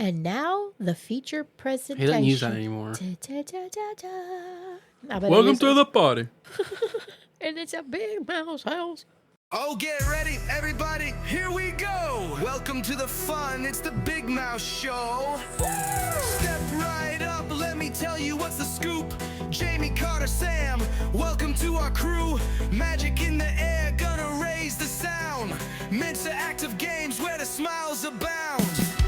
And now, the feature presentation. He doesn't use that anymore. Welcome to the party. And it's a big mouse house. Oh, get ready, everybody. Here we go. Welcome to the fun. It's the Big Mouse Show. Step right up. Let me tell you what's the scoop. Jamie, Carter, Sam. Welcome to our crew. Magic in the air. Gonna raise the sound. Mensa active games where the smiles abound.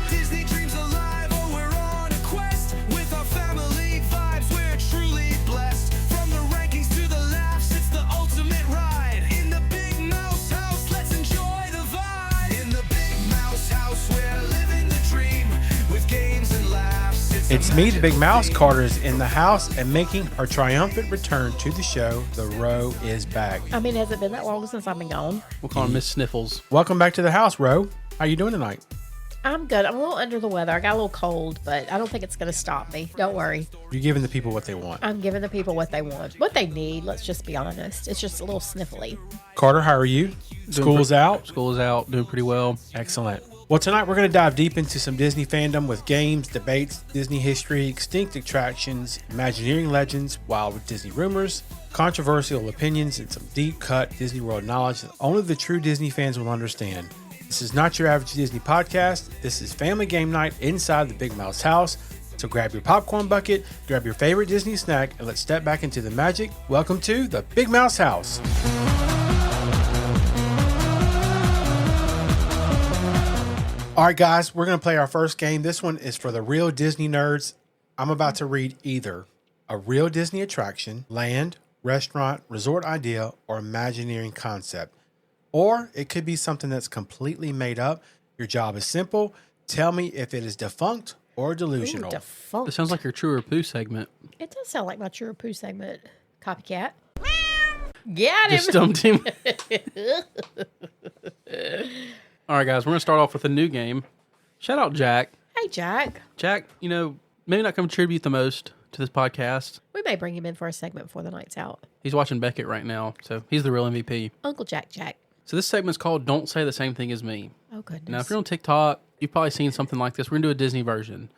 Disney dreams alive. Oh, we're on a quest. With our family vibes, we're truly blessed. From the rankings to the laughs, it's the ultimate ride. In the Big Mouse House, let's enjoy the vibe. In the Big Mouse House, we're living the dream. With games and laughs. It's me, the Big Mouse. Carter is in the house and making her triumphant return to the show. The Reaux is back. I mean, has it been that long since I've been gone? We'll call him Miss Sniffles. Welcome back to the house, Reaux. How you doing tonight? I'm good. I'm a little under the weather. I got a little cold, but I don't think it's going to stop me. Don't worry. You're giving the people what they want. I'm giving the people what they want, what they need. Let's just be honest. It's just a little sniffly. Carter, how are you? School's out? School is out. Doing pretty well. Excellent. Well, tonight we're going to dive deep into some Disney fandom with games, debates, Disney history, extinct attractions, Imagineering legends, wild Disney rumors, controversial opinions, and some deep-cut Disney World knowledge that only the true Disney fans will understand. This is not your average Disney podcast. This is family game night inside the Big Mouse house. So grab your popcorn bucket, grab your favorite Disney snack, and let's step back into the magic. Welcome to the Big Mouse house. All right, guys, we're going to play our first game. This one is for the real Disney nerds. I'm about to read either a real Disney attraction, land, restaurant, resort idea, or Imagineering concept. Or it could be something that's completely made up. Your job is simple. Tell me if it is defunct or delusional. Ooh, defunct. It sounds like your True or Poo segment. It does sound like my True or Poo segment. Copycat. Got him. Just stumped him. All right, guys, we're going to start off with a new game. Shout out Jack. Hey, Jack. Jack, maybe not contribute the most to this podcast. We may bring him in for a segment before the night's out. He's watching Beckett right now, so he's the real MVP. Uncle Jack. So this segment's called Don't Say the Same Thing as Me. Oh, goodness. Now, if you're on TikTok, you've probably seen something like this. We're going to do a Disney version.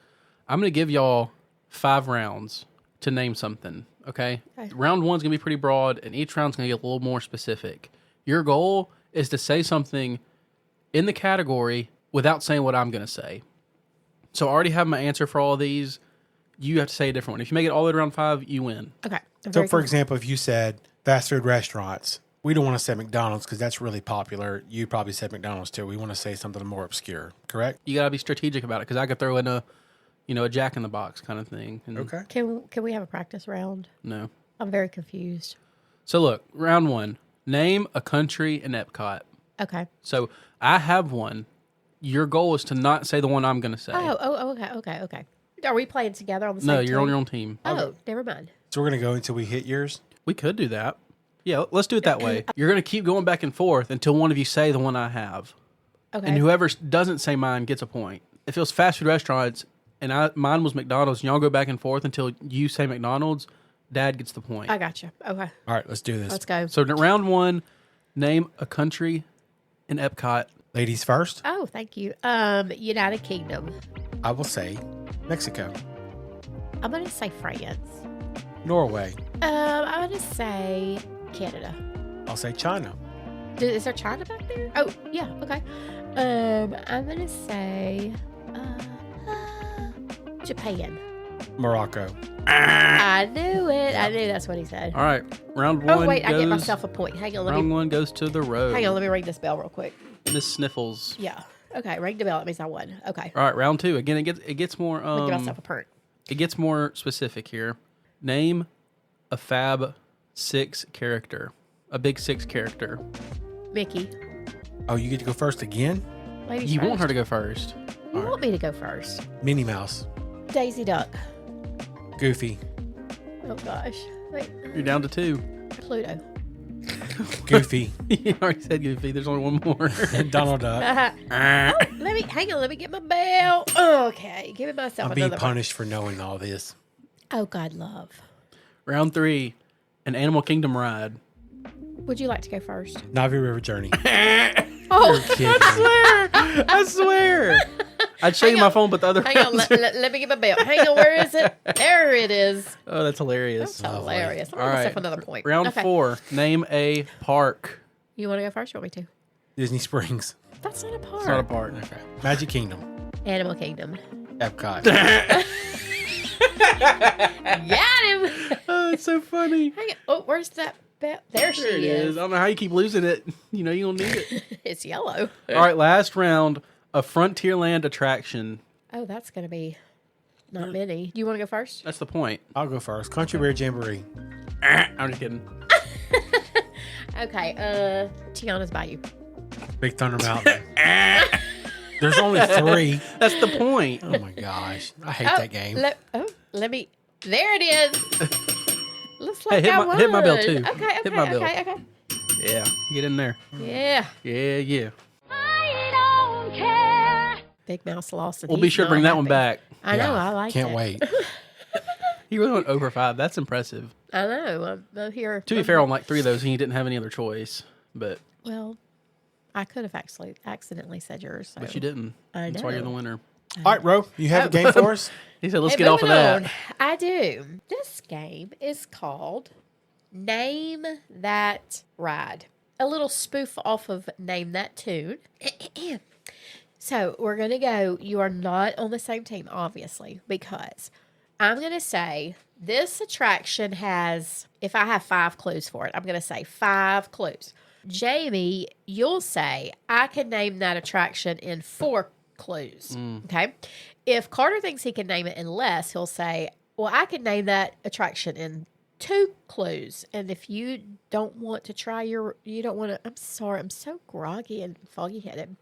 I'm going to give y'all 5 rounds to name something, okay? Round 1's going to be pretty broad, and each round's going to get a little more specific. Your goal is to say something in the category without saying what I'm going to say. So I already have my answer for all of these. You have to say a different one. If you make it all the way to round 5, you win. Okay. So, for example, if you said fast food restaurants, we don't want to say McDonald's because that's really popular. You probably said McDonald's too. We want to say something more obscure, correct? You got to be strategic about it because I could throw in a Jack in the Box kind of thing. And Okay. Can we have a practice round? No. I'm very confused. So look, round 1. Name a country in Epcot. Okay. So I have one. Your goal is to not say the one I'm going to say. Okay. Are we playing together on the same team? No, you're on your own team. Oh, never mind. So we're going to go until we hit yours? We could do that. Yeah, let's do it that way. You're going to keep going back and forth until one of you say the one I have. Okay. And whoever doesn't say mine gets a point. If it was fast food restaurants and mine was McDonald's and y'all go back and forth until you say McDonald's, Dad gets the point. I got you. Okay. All right, let's do this. Let's go. So round 1, name a country in Epcot. Ladies first. Oh, thank you. United Kingdom. I will say Mexico. I'm going to say France. Norway. I'm going to say Canada. I'll say China. Is there China back there? Oh, yeah. Okay. I'm going to say Japan. Morocco. I knew it. I knew that's what he said. All right, round 1 Oh, wait. I get myself a point. Hang on. Round 1 goes to the Reaux. Hang on. Let me ring this bell real quick. Miss Sniffles. Yeah. Okay. Ring the bell. That means I won. Okay. All right, round 2. Again, it gets more. I'll give myself a point. It gets more specific here. Name a Fab 6 character. A big 6 character. Mickey. Oh, you get to go first again? Ladies You first. want her to go first. You want me to go first? Minnie Mouse. Daisy Duck. Goofy. Oh, gosh. Wait. You're down to 2. Pluto. Goofy. You already said Goofy. There's only one more. And Donald Duck. Let me get my bell. Okay. Give myself I'm being another punished for knowing all this. one. Oh, God, love. Round 3. An Animal Kingdom ride. Would you like to go first? Navi River Journey. Oh, You're kidding me. I swear. I'd show you my phone, but the other Hang on, rounds. let me get my belt. Hang on, where is it? There it is. Oh, that's hilarious. That's hilarious. I'm All going to right. for another point. Round Okay. 4. Name a park. You want to go first or want me to? Disney Springs. That's not a park. It's not a park. Okay. Magic Kingdom. Animal Kingdom. Epcot. Got him. Oh, it's so funny. Hang on. Oh, where's that belt? There she There it is. I don't know how you keep losing it. You know you don't need it. It's yellow. All right, last round. A Frontierland attraction. Oh, that's going to be not many. Do you want to go first? That's the point. I'll go first. Country Bear Jamboree. I'm just kidding. Okay. Tiana's Bayou. Big Thunder Mountain. There's only 3. That's the point. Oh my gosh. I hate that game. Let me. There it is. Looks like Hey, I won. hit my bell, too. Okay. Hit my bell. Okay. Yeah, get in there. Yeah. Yeah. Big Mouse lost. And We'll be he's sure to bring not that one happy. back. I know. Yeah, I like Can't it. wait. He really went over 5. That's impressive. I know. I'm here. To be fair, on like 3 of those, he didn't have any other choice. But Well, I could have actually accidentally said yours. So. you didn't. I That's why you're know. the winner. All right, Ro, you have a game for us? He said, let's Hey, get off of moving that. on. I do. This game is called Name That Ride. A little spoof off of Name That Tune. So we're going to go. You are not on the same team, obviously, because I'm going to say this attraction has, if I have 5 clues for it, I'm going to say 5 clues. Jamie, you'll say, I can name that attraction in 4 clues. Okay. If Carter thinks he can name it in less, he'll say, well, I can name that attraction in 2 clues. And if you don't want to try you don't want to, I'm sorry, I'm so groggy and foggy headed.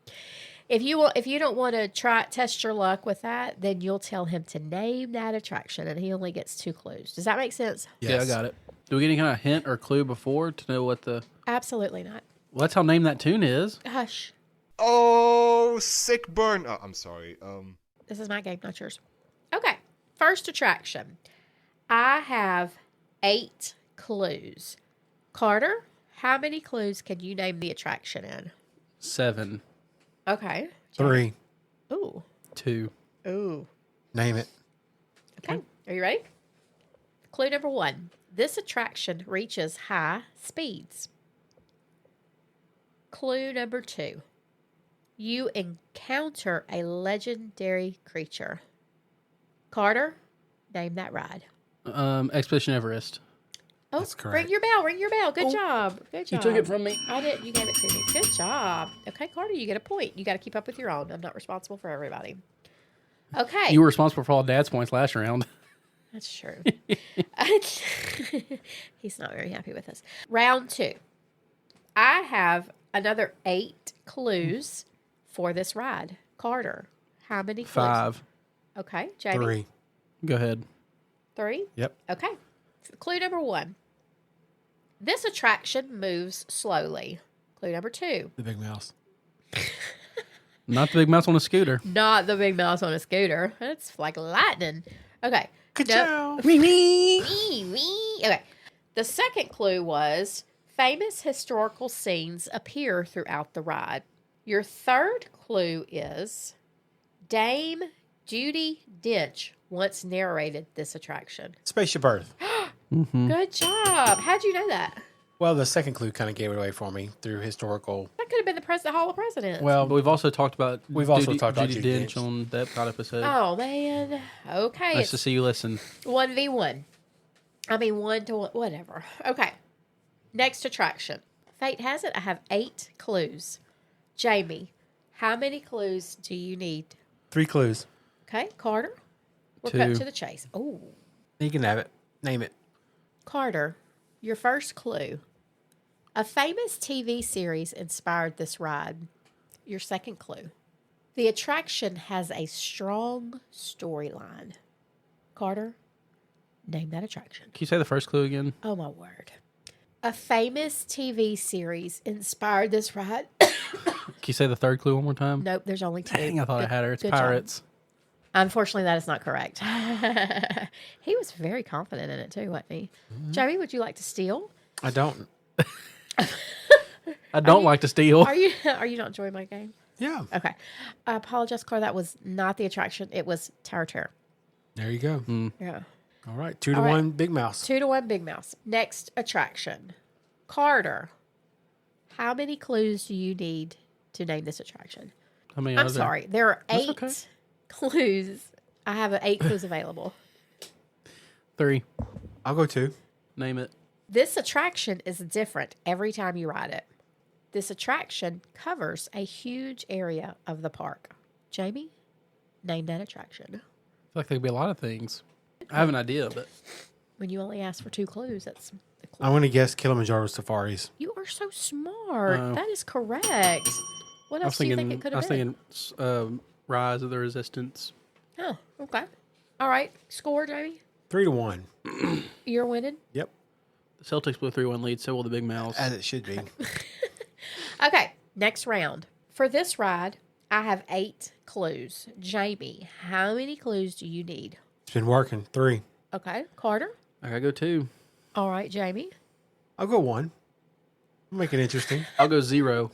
If you don't want to test your luck with that, then you'll tell him to name that attraction, and he only gets 2 clues. Does that make sense? Yeah, I got it. Do we get any kind of hint or clue before to know what the... Absolutely not. Well, that's how Name That Tune is. Hush. Oh, sick burn. Oh, I'm sorry. This is my game, not yours. Okay. First attraction. I have 8 clues. Carter, how many clues can you name the attraction in? 7. Okay. 3. Ooh. 2. Ooh. Name it. Okay. Are you ready? Clue number 1. This attraction reaches high speeds. Clue number 2. You encounter a legendary creature. Carter, name that ride. Expedition Everest. Oh, That's correct. Ring your bell. Good job. Good job. You took it from me. I didn't. You gave it to me. Good job. Okay, Carter, you get a point. You got to keep up with your own. I'm not responsible for everybody. Okay. You were responsible for all Dad's points last round. That's true. He's not very happy with us. Round 2. I have another 8 clues for this ride. Carter, how many clues? 5. Okay, Jamie. 3. Go ahead. 3? Yep. Okay. Clue number 1. This attraction moves slowly. Clue number 2. The Big Mouse. Not the big mouse on a scooter. Not the big mouse on a scooter. That's like lightning. Okay. Ka-chow. Okay. The second clue was famous historical scenes appear throughout the ride. Your third clue is Dame Judi Dench once narrated this attraction. Spaceship Earth. Good job. How'd you know that? Well, the second clue kind of gave it away for me through historical. That could have been the Hall of Presidents. Well, But we've also talked about Talked about Judi Judi Dench Dench. on the Epcot episode. oh, man. Okay. Nice to see you listen. 1v1. I mean, 1 to 1, whatever. Okay. Next attraction. Fate has it, I have 8 clues. Jamie, how many clues do you need? 3 clues. Okay, Carter. We're 2. cut to the chase. Oh, You can have it. Name it. Carter, your first clue. A famous TV series inspired this ride. Your second clue. The attraction has a strong storyline. Carter, name that attraction. Can you say the first clue again? Oh, my word. A famous TV series inspired this ride. Can you say the third clue one more time? Nope, there's only 2. Dang, I thought I had her. It's Good job. Pirates. Unfortunately, that is not correct. He was very confident in it, too, wasn't he? Jamie, would you like to steal? I don't. I don't like to steal. Are you not enjoying my game? Yeah. Okay. I apologize, Carl. That was not the attraction. It was Tower Terror. There you go. Yeah. All right. 2 to All right. 1, Big Mouse. 2-1 Big Mouse. Next attraction. Carter. How many clues do you need to name this attraction? How many I'm are there? sorry. There are That's 8 okay. clues. I have 8 clues available. 3. I'll go 2. Name it. This attraction is different every time you ride it. This attraction covers a huge area of the park. Jamie, name that attraction. I feel like there could be a lot of things. I have an idea, but When you only ask for 2 clues, that's the clue. I'm going to guess Kilimanjaro Safaris. You are so smart. Oh. That is correct. What I else was do you thinking. think it could I have was been? thinking Rise of the Resistance. Oh, okay. All right. Score, Jamie. 3 to 1. You're winning. Yep. The Celtics blew 3-1 lead. So will the Big Mouse. As it should be. Okay. Next round. For this ride, I have 8 clues. Jamie, how many clues do you need? It's been working. 3. Okay. Carter. I gotta go 2. All right, Jamie. I'll go 1. Make it interesting. I'll go 0.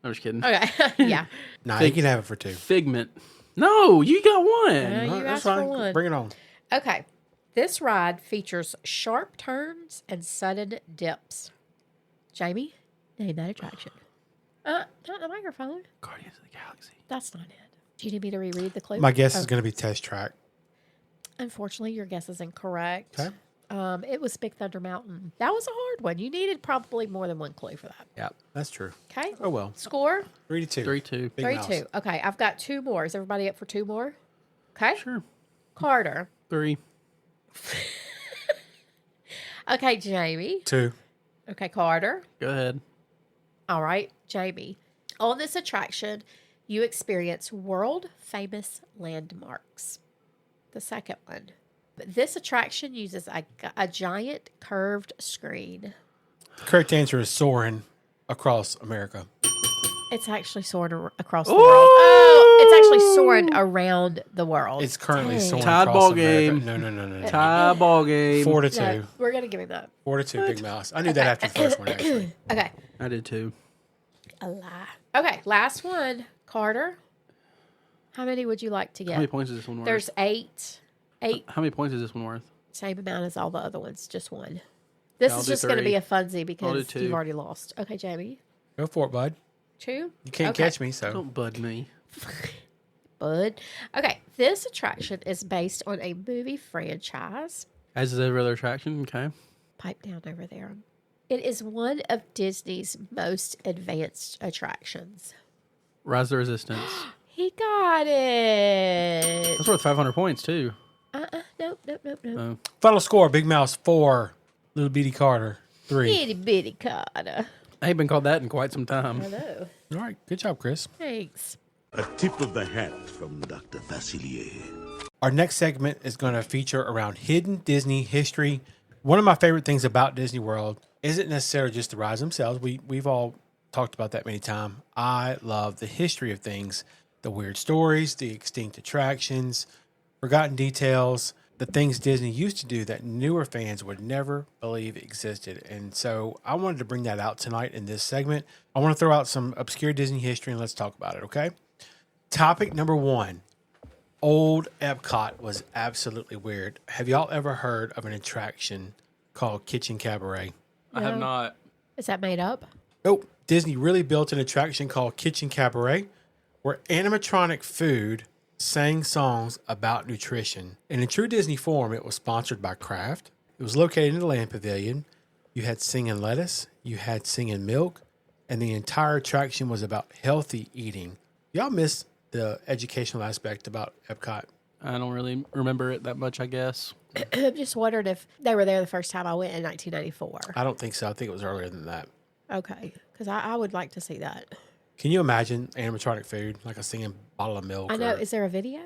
I'm just kidding. Okay. Yeah. Nah, you can have it for 2. Figment. No, you got 1. You That's asked for fine. 1. Bring it on. Okay. This ride features sharp turns and sudden dips. Jamie, name that attraction. Not the microphone. Guardians of the Galaxy. That's not it. Do you need me to reread the clue? My guess Oh, is going to be Test Track. Unfortunately, your guess is incorrect. Okay. It was Big Thunder Mountain. That was a hard one. You needed probably more than 1 clue for that. Yeah. That's true. Okay. Oh, well. Score 3 to 2. 3-2. Big 3-2. Mouse. Okay, I've got 2 more. Is everybody up for 2 more? Okay. Sure. Carter. 3. Okay, Jamie. 2. Okay, Carter. Go ahead. All right, Jamie. On this attraction, you experience world famous landmarks. The second one. This attraction uses a giant curved screen. The correct answer is soaring across America. It's actually soaring across the world. Oh, it's actually soaring around the world. It's currently Dang. soaring Tied across ball America. game. No. Tie ball game. 4 to 2. No, we're going to give him that. 4 to 2, Big Mouse. I knew that after the first one, actually. Okay. I did 2. A lie. Okay, last one. Carter, how many would you like to How many get? points is this one worth? There's 8. 8, How many points is this one worth? same amount as all the other ones, just 1. This I'll is do just going to be 3. a funsy because 2. you've already lost. Okay, Jamie. Go for it, bud. 2? You can't Okay. catch me, so. Don't bud me. Bud. Okay, this attraction is based on a movie franchise. As is every other attraction. Okay. Pipe down over there. It is one of Disney's most advanced attractions. Rise of the Resistance. He got it. That's worth 500 points too. Nope. Oh. Final score, Big Mouse 4, Little Bitty Carter 3. Itty bitty Carter. I ain't been called that in quite some time. Hello. All right, good job, Chris. Thanks. A tip of the hat from Dr. Facilier. Our next segment is going to feature around hidden Disney history. One of my favorite things about Disney World isn't necessarily just the rides themselves. We've all talked about that many times. I love the history of things, the weird stories, the extinct attractions, forgotten details, the things Disney used to do that newer fans would never believe existed. And so I wanted to bring that out tonight in this segment. I want to throw out some obscure Disney history and let's talk about it, okay? Topic number 1. Old Epcot was absolutely weird. Have y'all ever heard of an attraction called Kitchen Cabaret? I have No. not. Is that made up? Nope. Disney really built an attraction called Kitchen Cabaret where animatronic food sang songs about nutrition. And in true Disney form, it was sponsored by Kraft. It was located in the Land Pavilion. You had singing lettuce, you had singing milk, and the entire attraction was about healthy eating. Y'all miss the educational aspect about Epcot. I don't really remember it that much, I guess. I'm just wondering if they were there the first time I went in 1994. I don't think so. I think it was earlier than that. Okay, because I would like to see that. Can you imagine animatronic food, like a singing bottle of milk? I know. or- Is there a video?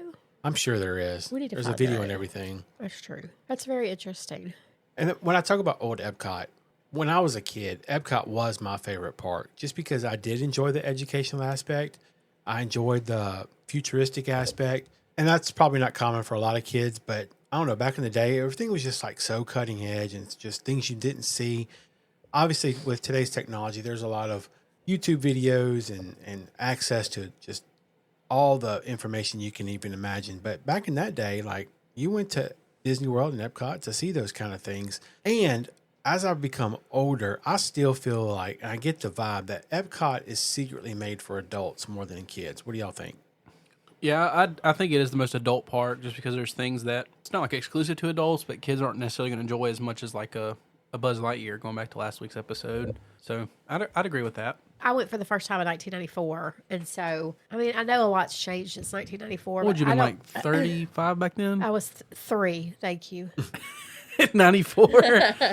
I'm sure there is. We need to There's a find video that. and everything. That's true. That's very interesting. And when I talk about old Epcot, when I was a kid, Epcot was my favorite park just because I did enjoy the educational aspect. I enjoyed the futuristic aspect. And that's probably not common for a lot of kids, but I don't know. Back in the day, everything was just like so cutting edge and it's just things you didn't see. Obviously, with today's technology, there's a lot of YouTube videos and access to just all the information you can even imagine. But back in that day, like you went to Disney World and Epcot to see those kind of things. And as I've become older, I still feel like, and I get the vibe that Epcot is secretly made for adults more than kids. What do y'all think? Yeah, I think it is the most adult part, just because there's things that it's not like exclusive to adults, but kids aren't necessarily going to enjoy as much as like a Buzz Lightyear, going back to last week's episode. So I'd agree with that. I went for the first time in 1994, and so I mean I know a lot's changed since 1994. What would you but been I like 35 back then? I was 3. Thank you. 94.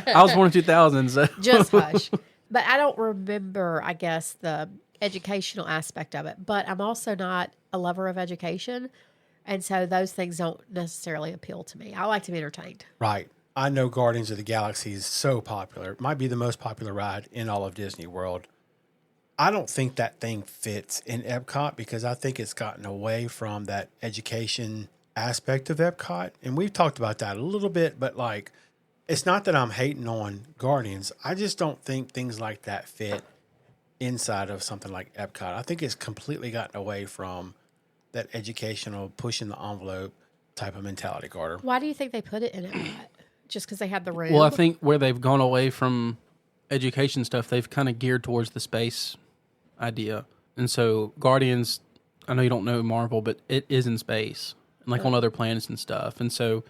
I was born in 2000. So Just hush. But I don't remember, I guess, the educational aspect of it. But I'm also not a lover of education, and so those things don't necessarily appeal to me. I like to be entertained. Right. I know Guardians of the Galaxy is so popular. It might be the most popular ride in all of Disney World. I don't think that thing fits in Epcot because I think it's gotten away from that education aspect of Epcot. And we've talked about that a little bit, but like, it's not that I'm hating on Guardians. I just don't think things like that fit inside of something like Epcot. I think it's completely gotten away from that educational, pushing the envelope type of mentality, Carter. Why do you think they put it in Epcot? Just because they had the room? Well, I think where they've gone away from education stuff, they've kind of geared towards the space idea. And so Guardians, I know you don't know Marvel, but it is in space and like on other planets and stuff. And so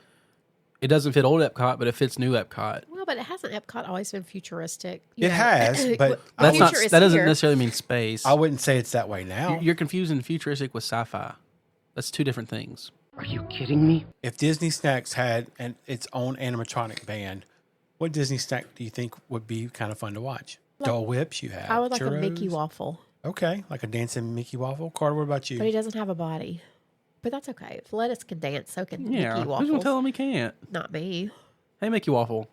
it doesn't fit old Epcot, but it fits new Epcot. Well, but it hasn't Epcot always been futuristic? It has, but That's not, Future is that doesn't here. necessarily mean space. I wouldn't say it's that way now. You're confusing futuristic with sci-fi. That's two different things. Are you kidding me? If Disney Snacks had its own animatronic band, what Disney snack do you think would be kind of fun to watch? Dole Whips, you have. I would like a churros. Mickey waffle, Okay, like a dancing Mickey waffle. Carter, what about but you? he doesn't have a body. But that's okay. If lettuce can dance, so can Yeah, Mickey who's waffles. gonna tell him he can't? Not me. Hey, Mickey Waffle,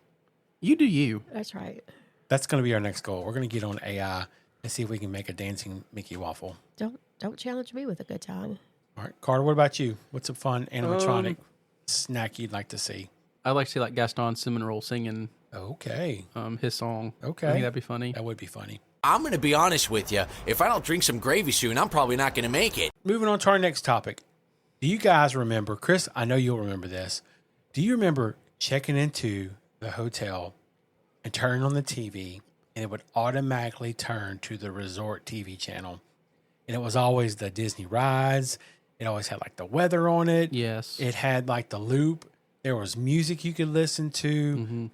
you do you. That's right. That's going to be our next goal. We're going to get on AI and see if we can make a dancing Mickey waffle. Don't challenge me with a good time. All right, Carter, what about you? What's a fun animatronic snack you'd like to see? I'd like to see like Gaston Simonroll singing Okay, his song. Okay. I think that'd be funny. that would be funny. I'm going to be honest with you. If I don't drink some gravy soon, I'm probably not going to make it. Moving on to our next topic. Do you guys remember, Chris, I know you'll remember this. Do you remember checking into the hotel and turning on the TV and it would automatically turn to the resort TV channel? And it was always the Disney rides. It always had like the weather on it. Yes. It had like the loop. There was music you could listen to.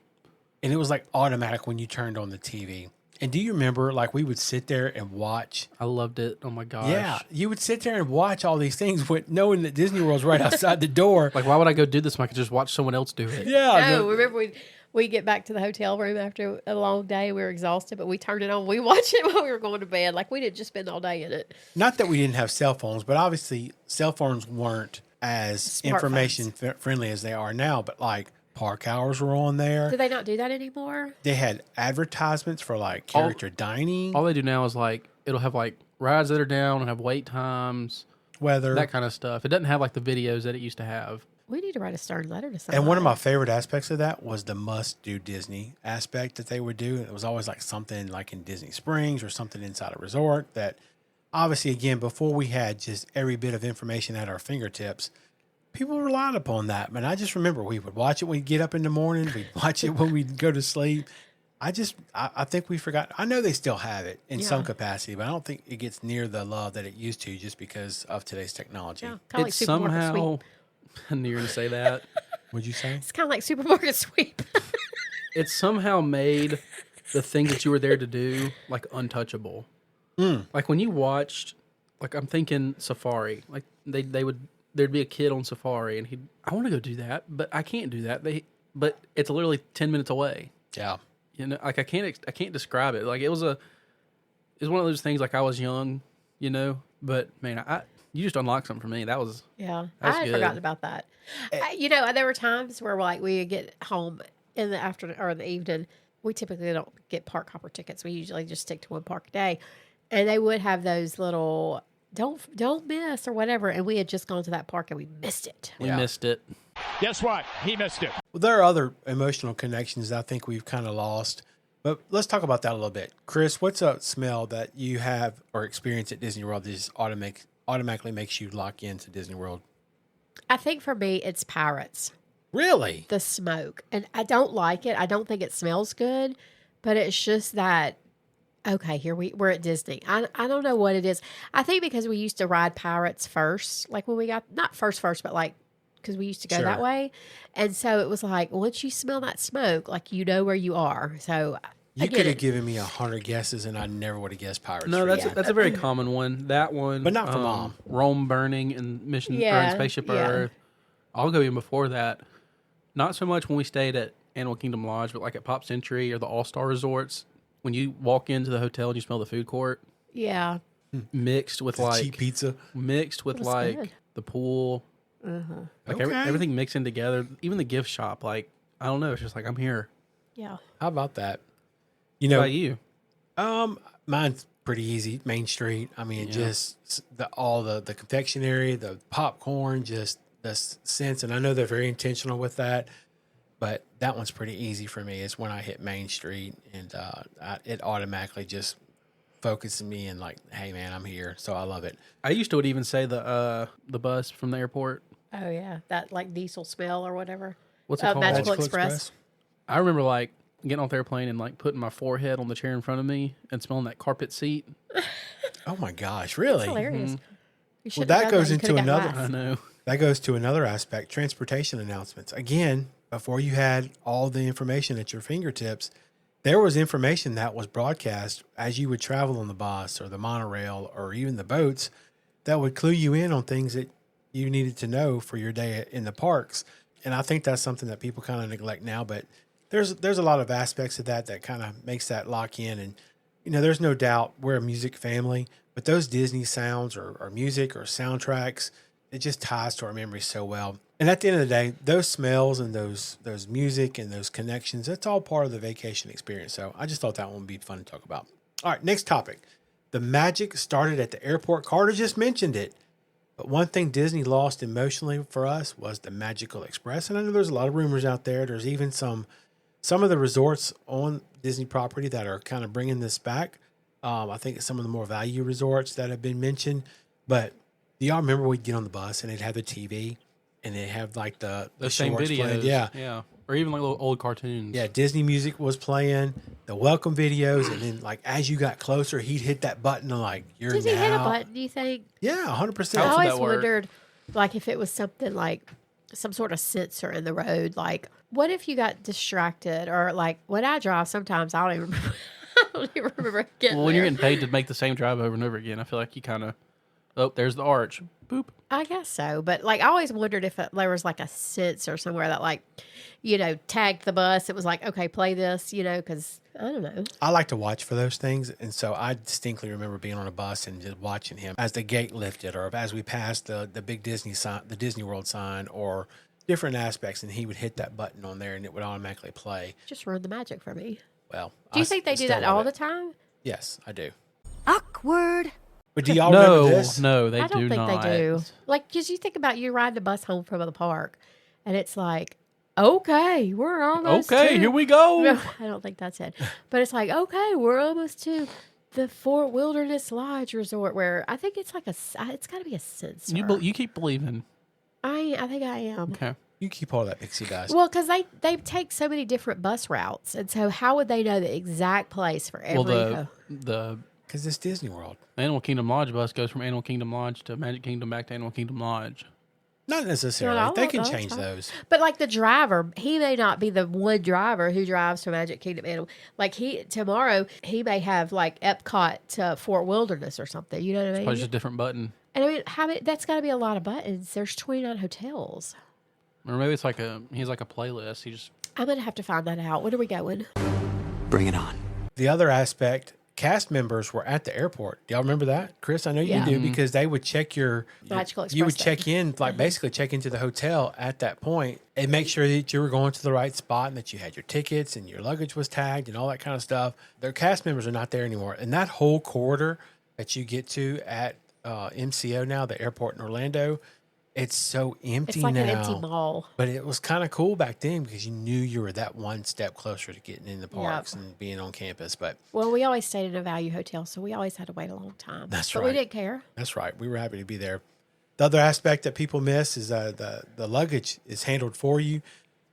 And it was like automatic when you turned on the TV. And do you remember, like, we would sit there and watch? I loved it. Oh my gosh. Yeah, you would sit there and watch all these things with knowing that Disney World's right outside the door. Like, why would I go do this when I could just watch someone else do it? Yeah. No, remember we get back to the hotel room after a long day. We were exhausted, but we turned it on. We watched it while we were going to bed. Like we didn't just spend all day in it. Not that we didn't have cell phones, but obviously cell phones weren't as Smartphones. information friendly as they are now. But like park hours were on there. Do they not do that anymore? They had advertisements for like character dining, All they do now is like, it'll have like rides that are down and have wait times, weather. that kind of stuff. It doesn't have like the videos that it used to have. We need to write a stern letter to somebody. And one of my favorite aspects of that was the must do Disney aspect that they would do. It was always like something like in Disney Springs or something inside a resort that obviously, again, before we had just every bit of information at our fingertips, people relied upon that. And I just remember we would watch it when we'd get up in the morning. We'd watch it when we'd go to sleep. I think we forgot. I know they still have it in some capacity, but I don't think it gets near the love that it used to just because of today's technology. Yeah, kind of like It's supermarket somehow, sweep. I knew you were going to say that. Would you say? It's kind of like supermarket sweep. It somehow made the things that you were there to do like untouchable. Like when you watched, like I'm thinking Safari, like there'd be a kid on Safari and I want to go do that, but I can't do that. But it's literally 10 minutes away. Yeah. You know, like I can't describe it. Like it was one of those things. Like I was young, you know, but man, you just unlocked something for me. That was Yeah, That's I had good. forgotten about that. There were times where like we would get home in the afternoon or in the evening. We typically don't get park hopper tickets. We usually just stick to one park a day, and they would have those little don't miss or whatever. And we had just gone to that park and we missed it. we missed it. Guess what? He missed it. Well, there are other emotional connections I think we've kind of lost But let's talk about that a little bit. Chris, what's a smell that you have or experience at Disney World that just automatically makes you lock into Disney World? I think for me, it's Pirates. Really? The smoke. And I don't like it. I don't think it smells good, but it's just that, okay, we're at Disney. I don't know what it is. I think because we used to ride Pirates first, like when we got, not first, but like, because we used to go Sure. that way. And so it was like, once you smell that smoke, like you know where you are. So You I get could have it. given me 100 guesses, and I never would have guessed Pirates. No, for you. that's a very common one. That one, But not for Mom. Rome burning and Mission or Yeah, in Spaceship yeah. Earth. I'll go even before that. Not so much when we stayed at Animal Kingdom Lodge, but like at Pop Century or the All Star Resorts. When you walk into the hotel and you smell the food court, Yeah. mixed with The like cheap pizza. mixed with That's like good. the pool, like Okay. everything mixing together. Even the gift shop, like I don't know, it's just like I'm here. Yeah. How about that? You What know, about you? mine's pretty easy. Main Street. I mean, just all the confectionery, the popcorn, just the scents. And I know they're very intentional with that, but that one's pretty easy for me. It's when I hit Main Street, and it automatically just focuses me and like, hey man, I'm here. So I love it. I used to would even say the bus from the airport. Oh, yeah. That like diesel smell or whatever. What's it called? Magical Magical Express. I remember like getting off the airplane and like putting my forehead on the chair in front of me and smelling that carpet seat. Oh my gosh, really? It's hilarious. You Well, shouldn't that have done goes You into could've got another. glass. I know. That goes to another aspect, transportation announcements. Again, before you had all the information at your fingertips, there was information that was broadcast as you would travel on the bus or the monorail or even the boats that would clue you in on things that you needed to know for your day in the parks. And I think that's something that people kind of neglect now, but there's a lot of aspects of that kind of makes that lock in. And, you know, there's no doubt we're a music family, but those Disney sounds or music or soundtracks, it just ties to our memories so well. And at the end of the day, those smells and those music and those connections, that's all part of the vacation experience. So I just thought that one would be fun to talk about. All right, next topic. The magic started at the airport. Carter just mentioned it. But one thing Disney lost emotionally for us was the Magical Express. And I know there's a lot of rumors out there. There's even some of the resorts on Disney property that are kind of bringing this back. I think it's some of the more value resorts that have been mentioned. But do y'all remember we'd get on the bus and they'd have the TV and they'd have like the Same shorts videos. playing? Yeah. Yeah. Or even like little old cartoons. Yeah, Disney music was playing, the welcome videos, and then like as you got closer, he'd hit that button and like you're Did now. he hit a button, do you think? Yeah, 100%. I How would always that work? wondered, like, if it was something like some sort of sensor in the road. Like, what if you got distracted? Or, like, when I drive, sometimes I don't even remember, I don't even remember getting Well, when you're there. getting paid to make the same drive over and over again, I feel like you kind of, oh, there's the arch. Boop. I guess so. But, like, I always wondered if there was, like, a sensor somewhere that, like, you know, tagged the bus. It was like, okay, play this, you know, because I don't know. I like to watch for those things, and so I distinctly remember being on a bus and just watching him as the gate lifted, or as we passed the big Disney sign, the Disney World sign, or different aspects, and he would hit that button on there, and it would automatically play. Just ruined the magic for me. Well, Do you think they do that all the time? Yes, I do. Awkward. But do y'all remember No, this? no, they I don't do think not. they do. Like, because you think about you riding the bus home from the park, and it's like, okay, we're almost Okay, to- here we go. No, I don't think that's it. But it's like, okay, we're almost to the Fort Wilderness Lodge Resort, where I think it's like it's got to be a sensor. You keep believing. I think I am. Okay. You keep all that pixie dust. Well, because they take so many different bus routes, and so how would they know the exact place for every? Well, the Because it's Disney World. Animal Kingdom Lodge bus goes from Animal Kingdom Lodge to Magic Kingdom back to Animal Kingdom Lodge. Not necessarily. No, They can that's change fine. those. But like the driver, he may not be the one driver who drives to Magic Kingdom Animal. Like tomorrow, he may have like Epcot to Fort Wilderness or something. You know what I mean? Probably just a different button. And I mean, that's got to be a lot of buttons. There's 29 hotels. Or maybe it's like he's like a playlist. He just I'm gonna have to find that out. When are we going? Bring it on. The other aspect, cast members were at the airport. Do y'all remember that, Chris? I know Yeah. you do, because they would check your Magical You would Express check in, like basically check into the hotel at that point and make sure that you were going to the right spot and that you had your tickets and your luggage was tagged and all that kind of stuff. Their cast members are not there anymore, and that whole corridor that you get to at MCO now, the airport in Orlando, It's so empty It's like now. an empty mall. But it was kind of cool back then because you knew you were that one step closer to getting in the parks and being on campus. But Well, we always stayed in a value hotel, so we always had to wait a long time. That's but right. we didn't care. that's right. We were happy to be there. The other aspect that people miss is the luggage is handled for you.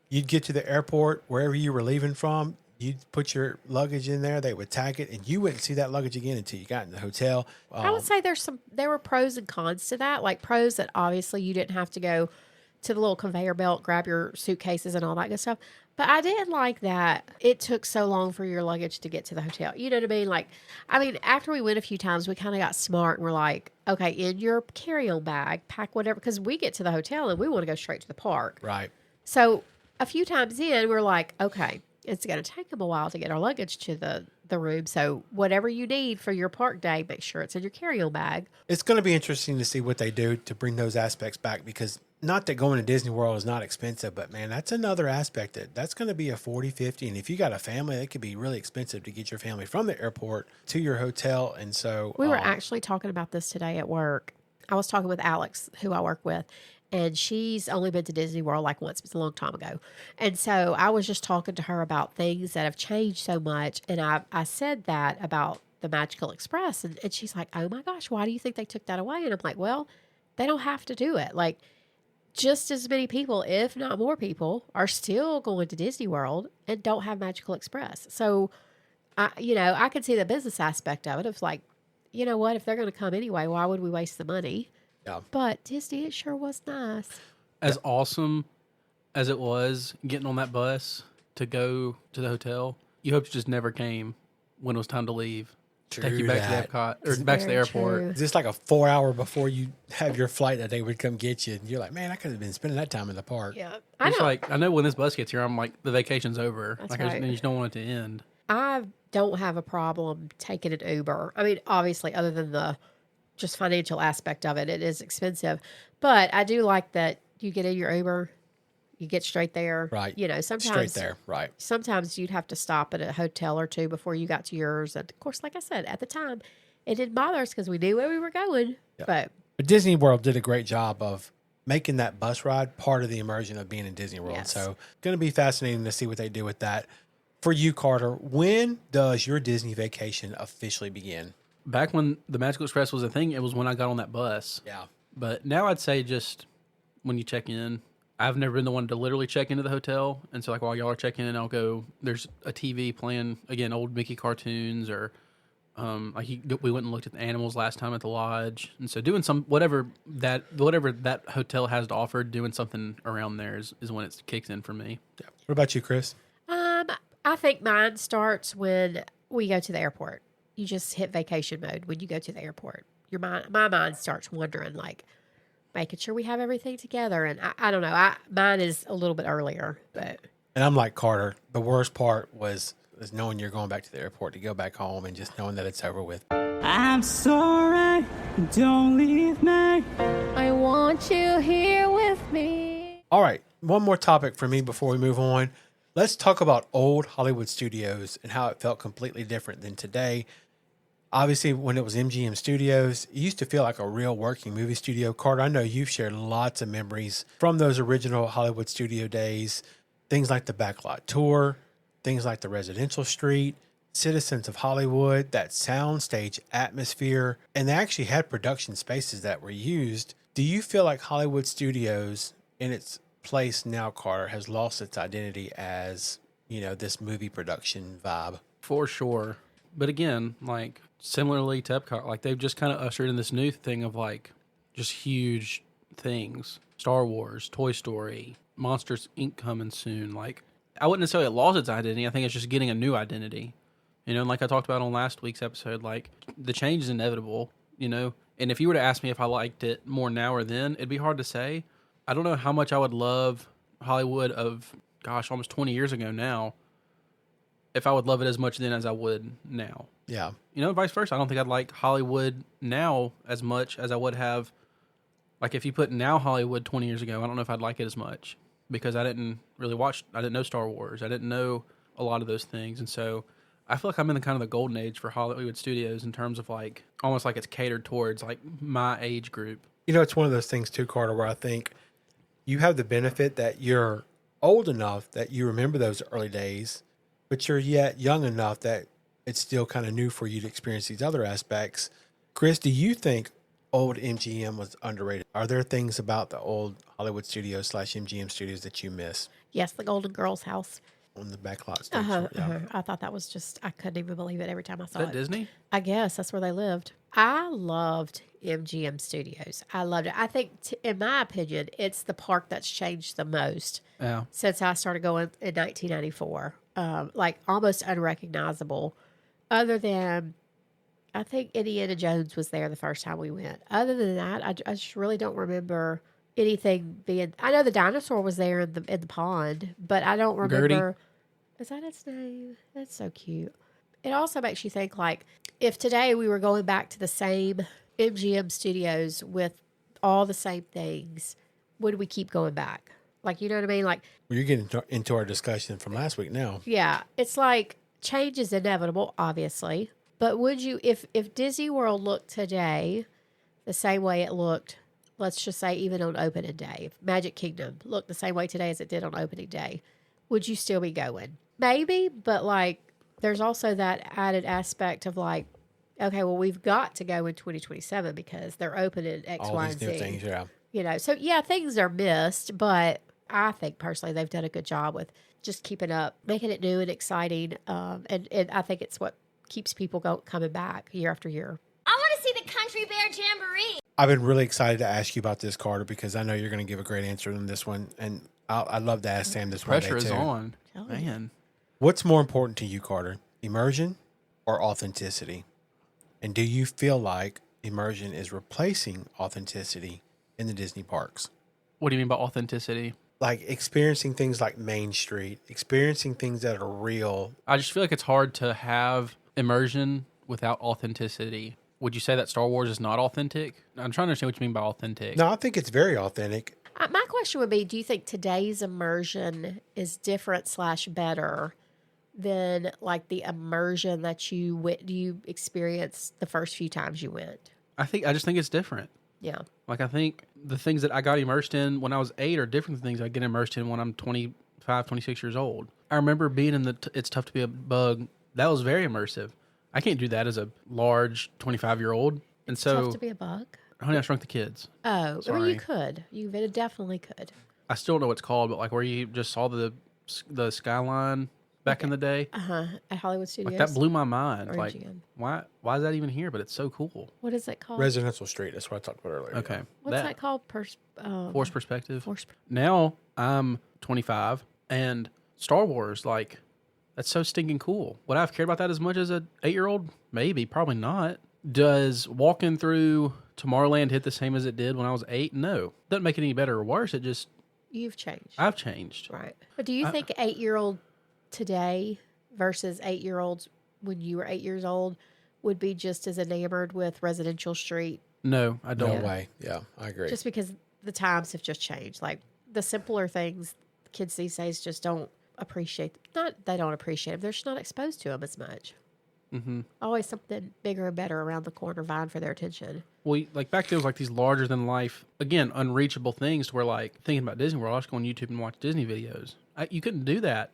You'd get to the airport, wherever you were leaving from, you'd put your luggage in there. They would tag it, and you wouldn't see that luggage again until you got in the hotel. I would say there were pros and cons to that. Like pros that obviously you didn't have to go to the little conveyor belt, grab your suitcases and all that good stuff. But I did like that it took so long for your luggage to get to the hotel. You know what I mean? After we went a few times, we kind of got smart and we're like, okay, in your carry-on bag, pack whatever, because we get to the hotel and we want to go straight to the park. Right. So a few times in, we're like, okay, it's going to take them a while to get our luggage to the room. So whatever you need for your park day, make sure it's in your carry-on bag. It's going to be interesting to see what they do to bring those aspects back because not that going to Disney World is not expensive, but man, that's another aspect that's going to be a 40, 50. And if you got a family, it could be really expensive to get your family from the airport to your hotel. And so We were actually talking about this today at work. I was talking with Alex, who I work with, and she's only been to Disney World like once. It was a long time ago. And so I was just talking to her about things that have changed so much. And I said that about the Magical Express. And she's like, oh my gosh, why do you think they took that away? And I'm like, well, they don't have to do it. Like, just as many people, if not more people, are still going to Disney World and don't have Magical Express. So, I could see the business aspect of it. It's like, you know what? If they're going to come anyway, why would we waste the money? Yeah. But Disney, it sure was nice. As awesome as it was getting on that bus to go to the hotel, you hope it just never came when it was time to leave. Take you back to the Epcot or back to the airport. True. It's just like a 4 hour before you have your flight that they would come get you. And you're like, man, I could have been spending that time in the park. Yeah. It's like, I know when this bus gets here, I'm like, the vacation's over. That's like, right. I just don't want it to end. I don't have a problem taking an Uber. I mean, obviously, other than the just financial aspect of it, it is expensive. But I do like that you get in your Uber, you get straight there. Right. Sometimes Straight there. Right. Sometimes you'd have to stop at a hotel or two before you got to yours. And of course, like I said, at the time, it didn't bother us because we knew where we were going. Yeah. But Disney World did a great job of making that bus ride part of the immersion of being in Disney World. Yes. So going to be fascinating to see what they do with that. For you, Carter, when does your Disney vacation officially begin? Back when the Magical Express was a thing, it was when I got on that bus. Yeah. But now I'd say just when you check in. I've never been the one to literally check into the hotel. And so, like, while y'all are checking in, I'll go, there's a TV playing, again, old Mickey cartoons or, we went and looked at the animals last time at the lodge. And so doing whatever that hotel has to offer, doing something around there is when it kicks in for me. Yeah. What about you, Chris? I think mine starts when we go to the airport. You just hit vacation mode when you go to the airport. My mind starts wondering, like, making sure we have everything together. And I don't know. Mine is a little bit earlier, but. And I'm like Carter. The worst part was knowing you're going back to the airport to go back home and just knowing that it's over with. I'm sorry, don't leave me. I want you here with me. All right. One more topic for me before we move on. Let's talk about old Hollywood studios and how it felt completely different than today. Obviously, when it was MGM Studios, it used to feel like a real working movie studio. Carter, I know you've shared lots of memories from those original Hollywood studio days. Things like the Backlot Tour, things like the Residential Street, Citizens of Hollywood, that soundstage atmosphere, and they actually had production spaces that were used. Do you feel like Hollywood Studios in its place now, Carter, has lost its identity as, this movie production vibe? For sure. But again, like, similarly to Epcot, like, they've just kind of ushered in this new thing of, like, just huge things. Star Wars, Toy Story, Monsters, Inc. coming soon. Like, I wouldn't necessarily lost its identity. I think it's just getting a new identity. And like I talked about on last week's episode, like, the change is inevitable, And if you were to ask me if I liked it more now or then, it'd be hard to say. I don't know how much I would love Hollywood of, almost 20 years ago now, if I would love it as much then as I would now. Yeah. Vice versa. I don't think I'd like Hollywood now as much as I would have. Like, if you put now Hollywood 20 years ago, I don't know if I'd like it as much because I didn't know Star Wars. I didn't know a lot of those things. And so I feel like I'm in the kind of the golden age for Hollywood studios in terms of, like, almost like it's catered towards, like, my age group. You know, it's one of those things too, Carter, where I think you have the benefit that you're old enough that you remember those early days, but you're yet young enough that it's still kind of new for you to experience these other aspects. Chris, do you think old MGM was underrated? Are there things about the old Hollywood studios / MGM studios that you miss Yes, the Golden Girls house. on the backlot stage? I thought that was just, I couldn't even believe it every time I saw Is that it. Disney? I guess that's where they lived. I loved MGM Studios. I loved it. I think, in my opinion, it's the park that's changed the most Yeah. since I started going in 1994. Like almost unrecognizable, other than I think Indiana Jones was there the first time we went. Other than that, I just really don't remember anything being. I know the dinosaur was there in the pond, but I don't remember. Is that its name? That's so cute. It also makes you think, like, if today we were going back to the same MGM studios with all the same things, would we keep going back? Like, you know what I mean? Like, Well, you're getting into our discussion from last week now. yeah, it's like change is inevitable, obviously. But would you, if Disney World looked today the same way it looked, let's just say even on opening day, if Magic Kingdom looked the same way today as it did on opening day, would you still be going? Maybe, but like there's also that added aspect of like, okay, well, we've got to go in 2027 because they're opening X, All Y, these and new Z. things, yeah. You know, so yeah, things are missed, but I think personally they've done a good job with just keeping up, making it new and exciting. And I think it's what keeps people coming back year after year. I want to see the Country Bear Jamboree. I've been really excited to ask you about this, Carter, because I know you're going to give a great answer on this one. And I'd love to ask Sam this one day, Pressure is too. on. Man. What's more important to you, Carter, immersion or authenticity? And do you feel like immersion is replacing authenticity in the Disney parks? What do you mean by authenticity? Like experiencing things like Main Street, experiencing things that are real. I just feel like it's hard to have immersion without authenticity. Would you say that Star Wars is not authentic? I'm trying to understand what you mean by authentic. No, I think it's very authentic. My question would be, do you think today's immersion is different / better than like the immersion that you experienced the first few times you went? I just think it's different. Yeah. Like, I think the things that I got immersed in when I was 8 are different than things I get immersed in when I'm 25, 26 years old. I remember being in It's Tough to Be a Bug. That was very immersive. I can't do that as a large 25-year-old. And so, Tough to be a bug? Honey, I Shrunk the Kids. Oh, I mean, Sorry. you could. You definitely could. I still don't know what it's called, but like where you just saw the skyline back in the day. At Hollywood Studios. Like that blew my mind. Or Like, MGM. why is that even here? But it's so cool. What is it called? Residential Street, that's what I talked about earlier. Okay. What's that called? Force perspective. Force. Now I'm 25 and Star Wars, like, that's so stinking cool. Would I have cared about that as much as an 8-year-old? Maybe, probably not. Does walking through Tomorrowland hit the same as it did when I was 8? No. Doesn't make it any better or worse. It just, You've changed. I've changed. Right. But do you think 8-year-old today versus 8-year-olds when you were 8 years old would be just as enamored with Residential Street? No, I No don't. way. Yeah, I agree. Just because the times have just changed. Like the simpler things, kids these days just don't appreciate. Not they don't appreciate them. They're just not exposed to them as much. Mm-hmm. Always something bigger and better around the corner vying for their attention. Well, like back then, it was like these larger than life, again, unreachable things to where, like, thinking about Disney World, I was going on YouTube and watch Disney videos. You couldn't do that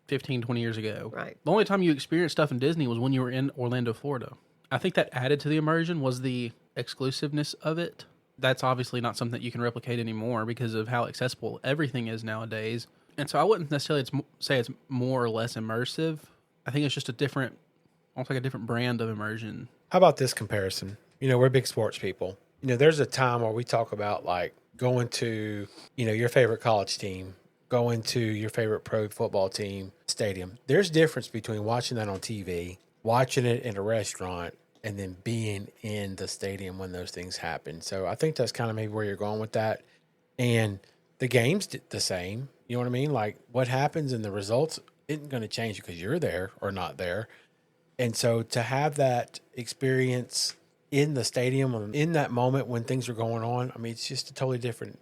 15, 20 years ago. Right. The only time you experienced stuff in Disney was when you were in Orlando, Florida. I think that added to the immersion was the exclusiveness of it. That's obviously not something that you can replicate anymore because of how accessible everything is nowadays. And so I wouldn't necessarily say it's more or less immersive. I think it's just almost like a different brand of immersion. How about this comparison? You know, we're big sports people. You know, there's a time where we talk about like going to, you know, your favorite college team, going to your favorite pro football team stadium. There's difference between watching that on TV, watching it in a restaurant, and then being in the stadium when those things happen. So I think that's kind of maybe where you're going with that. And the game's the same. You know what I mean? Like what happens and the results isn't going to change because you're there or not there. And so to have that experience in the stadium, in that moment when things are going on, I mean, it's just a totally different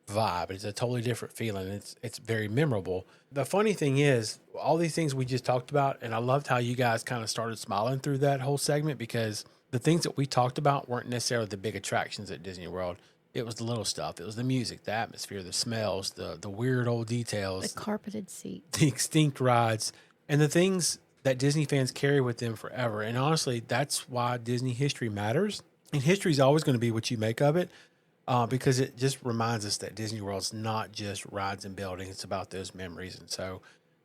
vibe. It's a totally different feeling. It's very memorable. The funny thing is, all these things we just talked about, and I loved how you guys kind of started smiling through that whole segment because the things that we talked about weren't necessarily the big attractions at Disney World. It was the little stuff. It was the music, the atmosphere, the smells, the weird old details, The carpeted seat. the extinct rides, and the things that Disney fans carry with them forever. And honestly, that's why Disney history matters. And history is always going to be what you make of it, because it just reminds us that Disney World's not just rides and buildings; it's about those memories. And so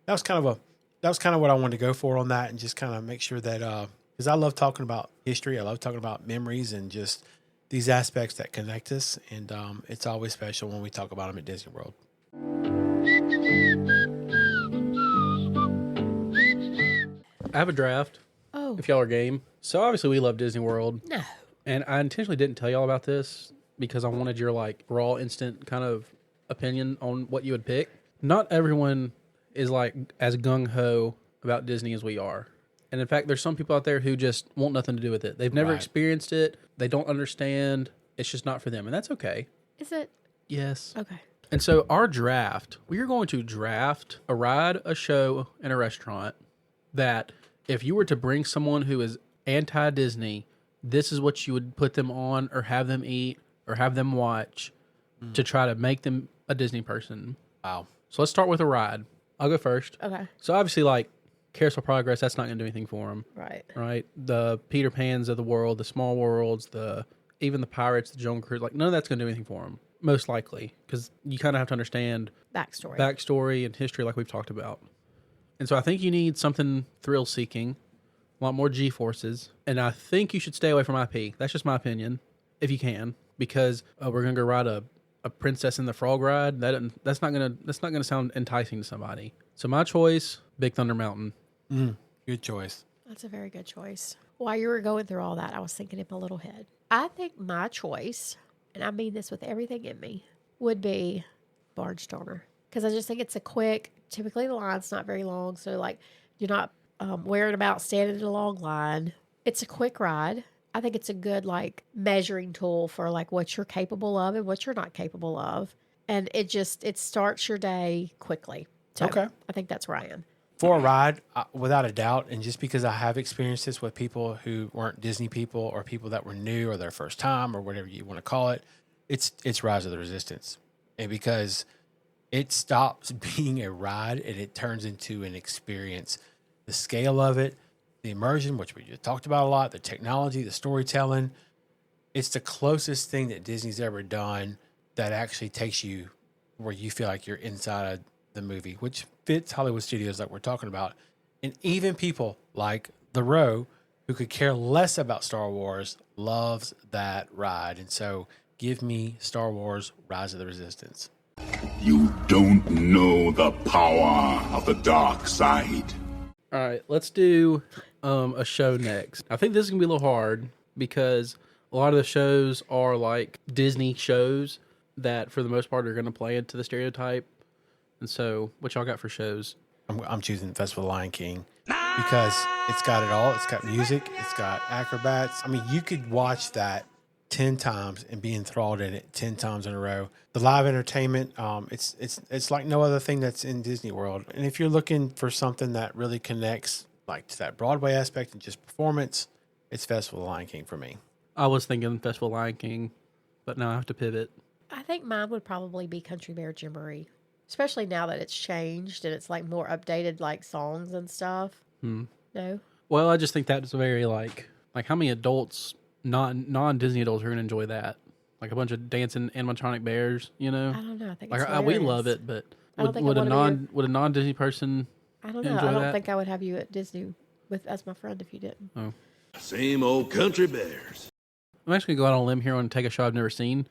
that was kind of what I wanted to go for on that, and just kind of make sure that because I love talking about history, I love talking about memories, and just these aspects that connect us. And it's always special when we talk about them at Disney World. I have a draft. Oh. If y'all are game. So obviously we love Disney World. No. And I intentionally didn't tell y'all about this because I wanted your like raw instant kind of opinion on what you would pick. Not everyone is like as gung-ho about Disney as we are. And in fact, there's some people out there who just want nothing to do with it. They've never experienced it. They don't understand. It's just not for them. And that's okay. Is it? Yes. Okay. And so our draft, we are going to draft a ride, a show, and a restaurant that if you were to bring someone who is anti-Disney, this is what you would put them on or have them eat or have them watch to try to make them a Disney person. Wow. So let's start with a ride. I'll go first. Okay. So obviously, like, Carousel Progress, that's not going to do anything for them. Right. Right? The Peter Pans of the world, the Small Worlds, even the Pirates, the Jungle Cruise, like, none of that's going to do anything for them. Most likely. Because you kind of have to understand backstory and history like we've talked about. And so I think you need something thrill-seeking, a lot more G-forces, and I think you should stay away from IP. That's just my opinion, if you can, because we're gonna go ride a Princess and the Frog ride. That's not gonna sound enticing to somebody. So my choice, Big Thunder Mountain. Good choice. That's a very good choice. While you were going through all that, I was thinking in my little head. I think my choice, and I mean this with everything in me, would be Barnstormer. Because I just think it's a quick, typically the line's not very long, so like you're not worrying about standing in a long line. It's a quick ride. I think it's a good like measuring tool for like what you're capable of and what you're not capable of. And it starts your day quickly. So Okay. I think that's where I am. For a ride, without a doubt, and just because I have experienced this with people who weren't Disney people or people that were new or their first time or whatever you want to call it, it's Rise of the Resistance. And because it stops being a ride and it turns into an experience. The scale of it, the immersion, which we just talked about a lot, the technology, the storytelling, it's the closest thing that Disney's ever done that actually takes you where you feel like you're inside of the movie, which fits Hollywood Studios like we're talking about. And even people like the Reaux, who could care less about Star Wars, loves that ride. And so give me Star Wars Rise of the Resistance. You don't know the power of the dark side. All right, let's do a show next. I think this is going to be a little hard because a lot of the shows are like Disney shows that for the most part are going to play into the stereotype. And so what y'all got for shows? I'm choosing Festival of the Lion King because it's got it all. It's got music. It's got acrobats. I mean, you could watch that 10 times and be enthralled in it 10 times in a row. The live entertainment, it's like no other thing that's in Disney World. And if you're looking for something that really connects like to that Broadway aspect and just performance, it's Festival of the Lion King for me. I was thinking Festival of Lion King, but now I have to pivot. I think mine would probably be Country Bear Jamboree, especially now that it's changed and it's like more updated, like songs and stuff. No? Well, I just think that's very like how many adults, non-Disney adults, are going to enjoy that? Like a bunch of dancing animatronic bears, you know? I don't know. I think like it's we hilarious. love it, but I don't think would I wanna would a non-Disney person I don't know. enjoy I don't that? think I would have you at Disney as my friend if you didn't. Oh. Same old country bears. I'm actually going to go out on a limb here and take a show I've never seen.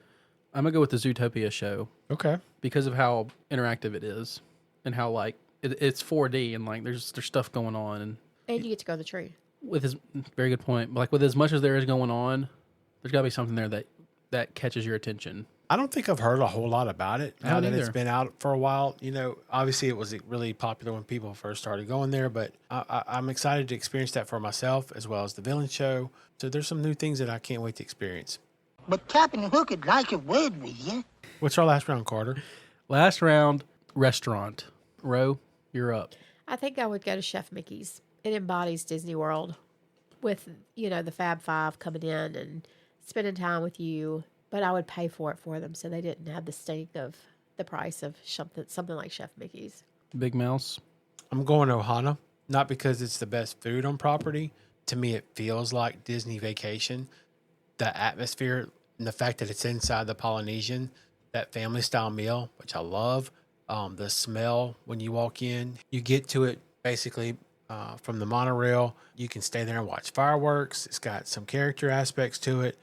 I'm going to go with the Zootopia show Okay. because of how interactive it is and how like it's 4D and like there's stuff going on And you get to go to the tree. with his very good point. But like with as much as there is going on, there's got to be something there that catches your attention. I don't think I've heard a whole lot about it now that it's either. been out for a while. You know, obviously it was really popular when people first started going there, but I'm excited to experience that for myself as well as the villain show. So there's some new things that I can't wait to experience. But Captain Hook would like a word with you. What's our last round, Carter? Last round, restaurant. Reaux, you're up. I think I would go to Chef Mickey's. It embodies Disney World with, the Fab Five coming in and spending time with you but I would pay for it for them so they didn't have the stink of the price of something like Chef Mickey's. Big Mouse. I'm going Ohana, not because it's the best food on property. To me, it feels like Disney Vacation. The atmosphere and the fact that it's inside the Polynesian, that family style meal, which I love. The smell when you walk in, you get to it basically from the monorail. You can stay there and watch fireworks. It's got some character aspects to it.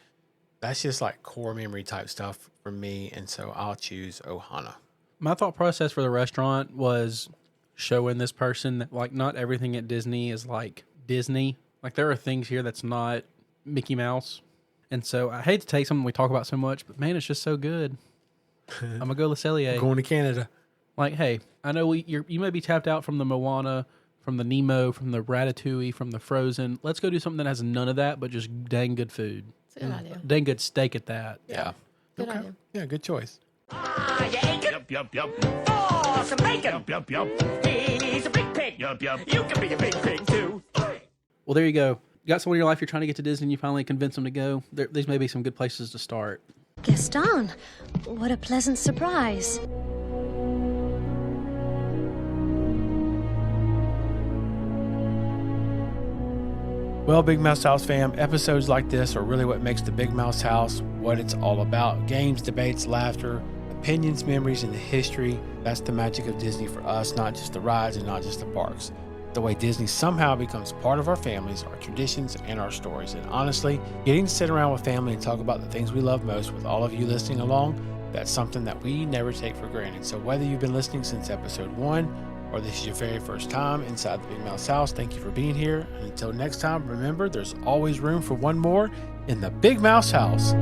That's just like core memory type stuff for me. And so I'll choose Ohana. My thought process for the restaurant was showing this person that like not everything at Disney is like Disney. Like there are things here that's not Mickey Mouse. And so I hate to take something we talk about so much, but man, it's just so good. I'm going to go Le Cellier. Going to Canada. Like, hey, I know you may be tapped out from the Moana, from the Nemo, from the Ratatouille, from the Frozen. Let's go do something that has none of that, but just dang good food. It's a good idea. Dang good steak at that. Yeah. Good idea. Yeah, good choice. Oh, some bacon. He's a big pig. You can be a big pig too. Well, there you go. You got someone in your life you're trying to get to Disney and you finally convince them to go. These may be some good places to start. Gaston, what a pleasant surprise. Well, Big Mouse House fam, episodes like this are really what makes the Big Mouse House what it's all about. Games, debates, laughter, opinions, memories, and the history. That's the magic of Disney for us, not just the rides and not just the parks. The way Disney somehow becomes part of our families, our traditions, and our stories. And honestly, getting to sit around with family and talk about the things we love most with all of you listening along, that's something that we never take for granted. So whether you've been listening since episode 1 or this is your very first time inside the Big Mouse House, thank you for being here. And until next time, remember, there's always room for one more in the Big Mouse House.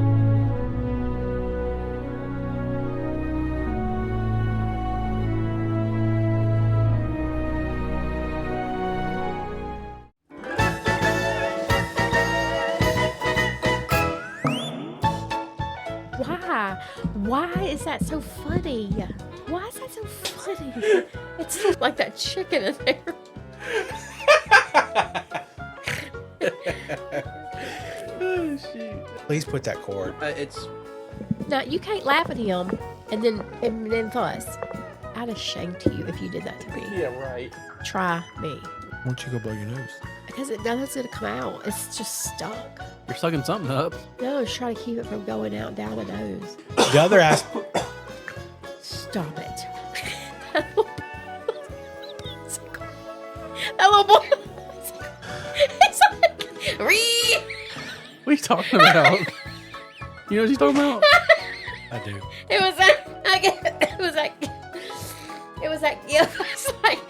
Why is that so funny? Why is that so funny? It's like that chicken in there. Oh, shoot. Please put that cord. No, you can't laugh at him and then fuss. I'd have shamed you if you did that to me. Yeah, right. Try me. Why don't you go blow your nose? Because nothing's going to come out. It's just stuck. You're sucking something up. No, just try to keep it from going out down the nose. The other aspect. Stop it. That little boy. It's like, Ree! What are you talking about? You know what she's talking about? I do. It was that gift. It's like,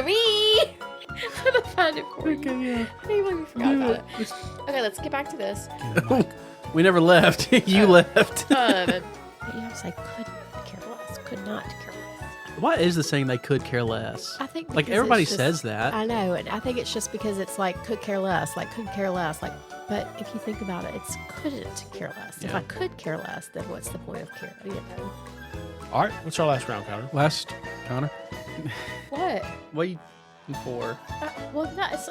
Ree! I'm gonna find it for you. Okay, yeah. I completely forgot about it. Okay, let's get back to this. We never left. You left. You have to say could care less, could not care less. What is the saying they could care less? I think like because everybody it's just, says that. I know, and I think it's just because it's like could care less, like couldn't care less, like. But if you think about it, it's couldn't care less. If Yeah. I could care less, then what's the point of care? You know. All right, what's our last round, Connor? Connor. What? What are you for? Well, no, it's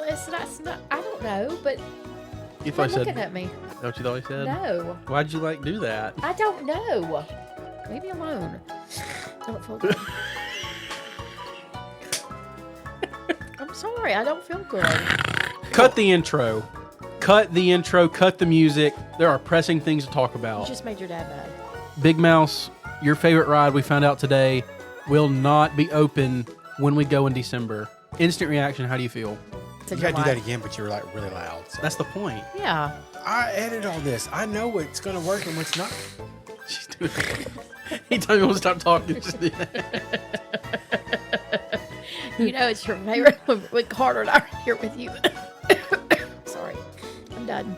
not. I don't know, but You quit thought he looking said. at me. Is that what you thought he said? No, Why'd you like do that? I don't know. Leave me alone. Don't feel good. I'm sorry, I don't feel good. Cut the intro. Cut the intro. Cut the music. There are pressing things to talk You about. just made your dad mad. Big Mouse, your favorite ride we found out today will not be open when we go in December. Instant reaction, how do you feel? It's a You gotta do delight. that again, but you were like really loud. So. That's the point. Yeah. I edit all this. I know what's gonna work and what's not. She's doing it. He told me to stop talking. Just do that. You know it's your favorite when Carter and I are here with you. Sorry. I'm done.